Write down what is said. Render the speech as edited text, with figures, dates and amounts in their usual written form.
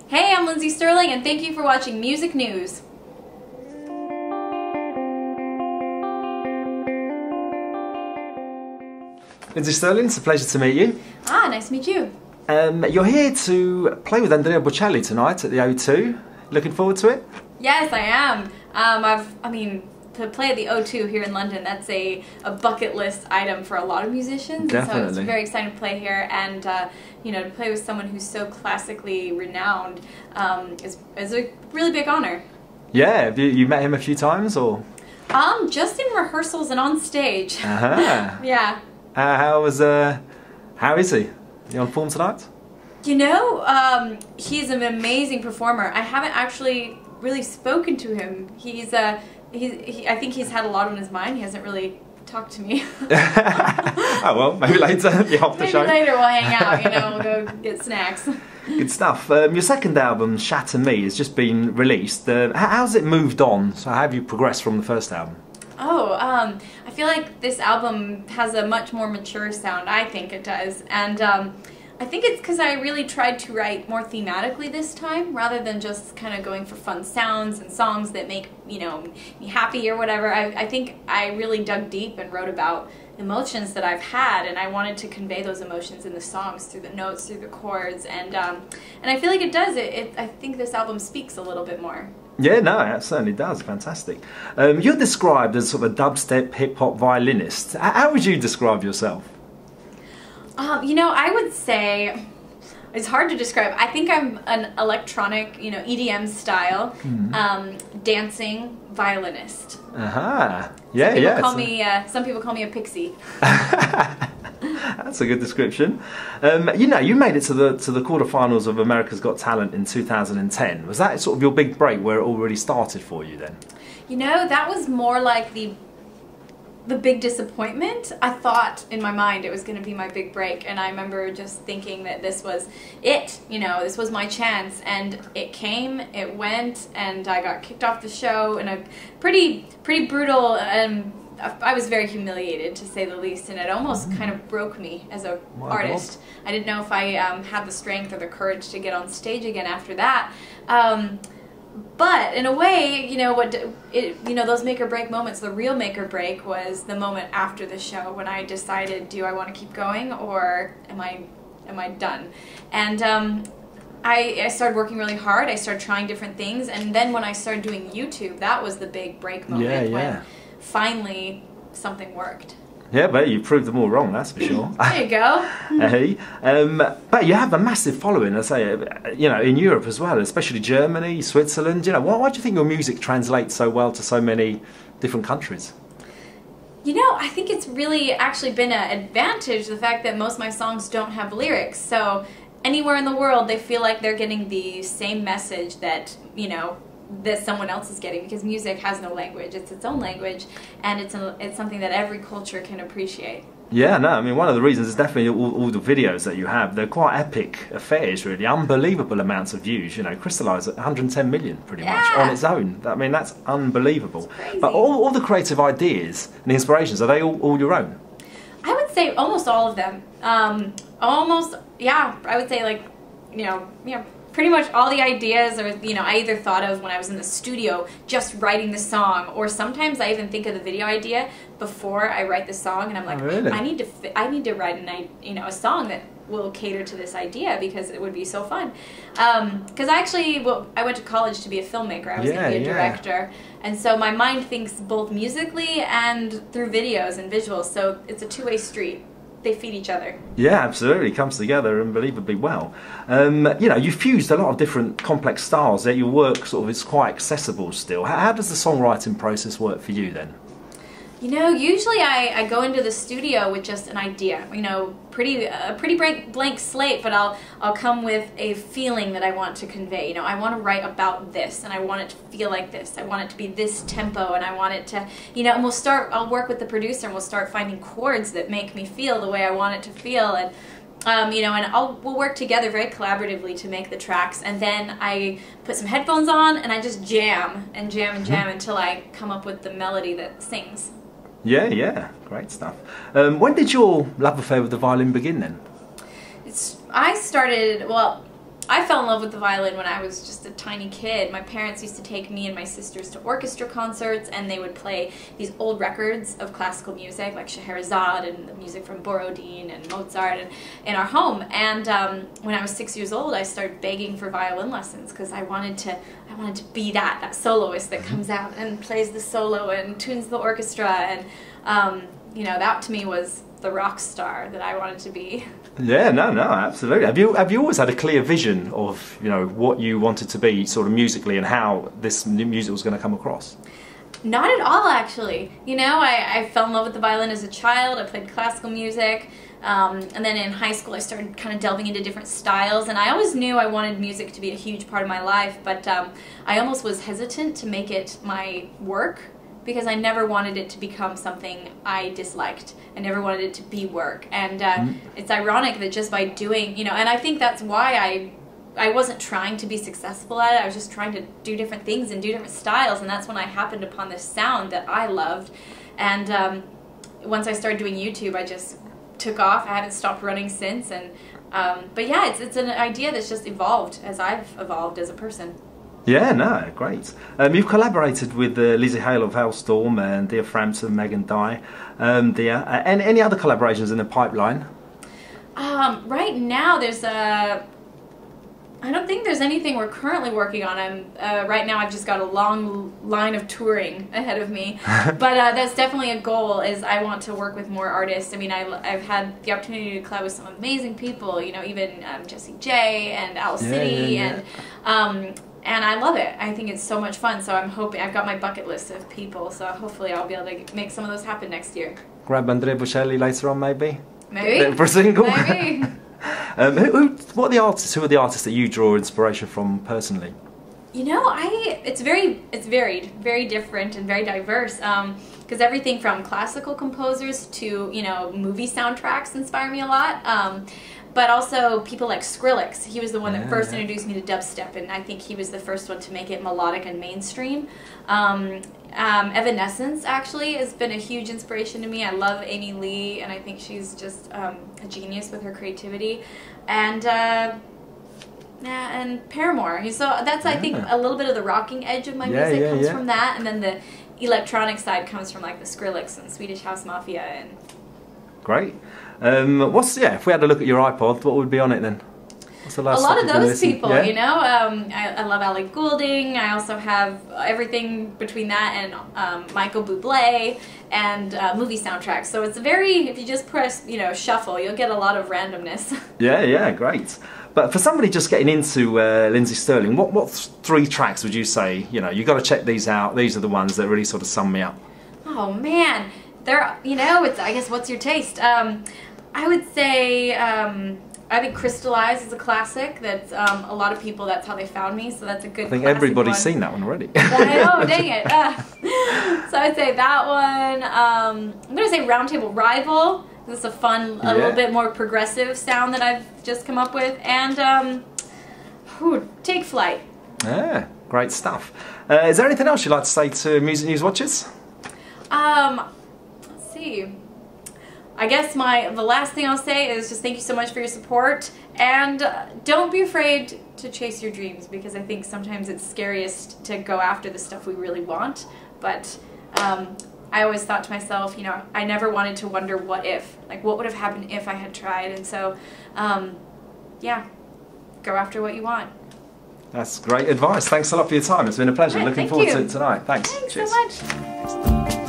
Hey, I'm Lindsey Stirling, and thank you for watching Music News. Lindsey Stirling, it's a pleasure to meet you. Nice to meet you. You're here to play with Andrea Bocelli tonight at the O2. Looking forward to it? Yes, I am. To play at the O2 here in London, that's a bucket list item for a lot of musicians. Definitely. So it's very exciting to play here, and to play with someone who's so classically renowned is a really big honor. Yeah, have you met him a few times, or? Just in rehearsals and on stage. Yeah. How is he? You on form tonight? He's an amazing performer. I haven't actually really spoken to him. I think he's had a lot on his mind. He hasn't really talked to me. Oh well, maybe later. You're off the show. Maybe later we'll hang out. We'll go get snacks. Good stuff. Your second album, Shatter Me, has just been released. How's it moved on? So how have you progressed from the first album? I feel like this album has a much more mature sound. I think it does, and I think it's because I really tried to write more thematically this time, rather than just kind of going for fun sounds and songs that make me happy or whatever. I think I really dug deep and wrote about emotions that I've had, and I wanted to convey those emotions in the songs through the notes, through the chords, and I feel like it does. I think this album speaks a little bit more. Yeah, no, it certainly does. Fantastic. You're described as sort of a dubstep hip-hop violinist. How would you describe yourself? I would say it's hard to describe. I think I'm an electronic, EDM style, dancing violinist. Yeah, some people call me a pixie. That's a good description. You made it to the quarterfinals of America's Got Talent in 2010. Was that sort of your big break where it already started for you then? That was more like the big disappointment. I thought in my mind it was going to be my big break, and I remember just thinking that this was it, this was my chance, and it came, it went, and I got kicked off the show in a pretty brutal, I was very humiliated, to say the least, and it almost kind of broke me as an artist. I didn't know if I had the strength or the courage to get on stage again after that. But in a way, those make or break moments, the real make or break was the moment after the show when I decided, do I want to keep going, or am I done? And I started working really hard. I started trying different things, and then when I started doing YouTube, that was the big break moment when finally something worked. Yeah, but you proved them all wrong, that's for sure. There you go. Hey, but you have a massive following, I say, in Europe as well, especially Germany, Switzerland. Why do you think your music translates so well to so many different countries? I think it's really actually been an advantage, the fact that most of my songs don't have lyrics. So anywhere in the world, they feel like they're getting the same message that, that someone else is getting, because music has no language. It's its own language, and it's something that every culture can appreciate. Yeah, no, I mean, one of the reasons is definitely all the videos that you have. They're quite epic affairs, really. Unbelievable amounts of views, crystallised at 110 million pretty much on its own. I mean, that's unbelievable. That's crazy. But all the creative ideas and the inspirations, are they all your own? I would say almost all of them. I would say pretty much all the ideas I either thought of when I was in the studio just writing the song, or sometimes I even think of the video idea before I write the song, and I'm like, really? I need to write a song that will cater to this idea, because it would be so fun. Because I went to college to be a filmmaker. I was going to be a director, and so my mind thinks both musically and through videos and visuals. So it's a two-way street. They feed each other. Yeah, absolutely. It comes together unbelievably well. You fused a lot of different complex styles, yet your work is quite accessible still. How does the songwriting process work for you then? Usually I go into the studio with just an idea, pretty blank slate, but I'll come with a feeling that I want to convey. I want to write about this, and I want it to feel like this. I want it to be this tempo, and I want it to, and I'll work with the producer, and we'll start finding chords that make me feel the way I want it to feel, and we'll work together very collaboratively to make the tracks, and then I put some headphones on, and I just jam until I come up with the melody that sings. Yeah, great stuff. When did your love affair with the violin begin then? I started, I fell in love with the violin when I was just a tiny kid. My parents used to take me and my sisters to orchestra concerts, and they would play these old records of classical music, like Scheherazade and the music from Borodin and Mozart, in our home. And when I was 6 years old, I started begging for violin lessons because I wanted to be that soloist that comes out and plays the solo and tunes the orchestra, and you know, that to me was the rock star that I wanted to be. Yeah, no, absolutely. Have you always had a clear vision of, you know, what you wanted to be sort of musically and how this new music was going to come across? Not at all, actually. You know, I fell in love with the violin as a child. I played classical music, and then in high school I started kind of delving into different styles, and I always knew I wanted music to be a huge part of my life, but I almost was hesitant to make it my work, because I never wanted it to become something I disliked. I never wanted it to be work. And it's ironic that just by doing, you know, and I think that's why I wasn't trying to be successful at it. I was just trying to do different things and do different styles, and that's when I happened upon this sound that I loved. And once I started doing YouTube, I just took off. I haven't stopped running since. And but yeah, it's an idea that's just evolved as I've evolved as a person. Yeah, no, great. You've collaborated with Lizzie Hale of Hailstorm and Dia Frampton, Megan Dye. And any other collaborations in the pipeline? Right now, there's I don't think there's anything we're currently working on. Right now I've just got a long line of touring ahead of me, but that's definitely a goal. Is I want to work with more artists. I mean, I've had the opportunity to collab with some amazing people. You know, even Jessie J and Owl City, and I love it. I think it's so much fun. So I'm hoping, I've got my bucket list of people. So hopefully I'll be able to make some of those happen next year. Grab Andrea Bocelli later on, maybe. Maybe for a single. Maybe. Who are the artists that you draw inspiration from personally? You know, it's varied, very different and very diverse. Because everything from classical composers to, you know, movie soundtracks inspire me a lot. But also people like Skrillex. He was the one that first introduced me to dubstep, and I think he was the first one to make it melodic and mainstream. Evanescence actually has been a huge inspiration to me. I love Amy Lee, and I think she's just a genius with her creativity. And Paramore. So that's, I think, a little bit of the rocking edge of my music comes from that, and then the electronic side comes from like the Skrillex and Swedish House Mafia. And great. If we had a look at your iPod, what would be on it then? What's the last a lot of those people, yeah? You know. I love Ellie Goulding. I also have everything between that and Michael Bublé and movie soundtracks. So it's if you just press, you know, shuffle, you'll get a lot of randomness. Yeah, great. But for somebody just getting into Lindsey Stirling, what 3 tracks would you say, you know, you've got to check these out, these are the ones that really sort of sum me up? Oh man, you know, I guess, what's your taste? I would say, I think Crystallize is a classic. That's a lot of people, that's how they found me, so that's a good. I think everybody's seen that one already. I know, dang it. So I'd say that one. I'm going to say Roundtable Rival. This is a fun, a little bit more progressive sound that I've just come up with. And Take Flight. Yeah, great stuff. Is there anything else you'd like to say to Music News watchers? Let's see. I guess the last thing I'll say is just thank you so much for your support, and don't be afraid to chase your dreams, because I think sometimes it's scariest to go after the stuff we really want. But I always thought to myself, you know, I never wanted to wonder what would have happened if I had tried, and so yeah, go after what you want. That's great advice. Thanks a lot for your time. It's been a pleasure. Right, Looking forward to it tonight. Thanks. Thanks so much.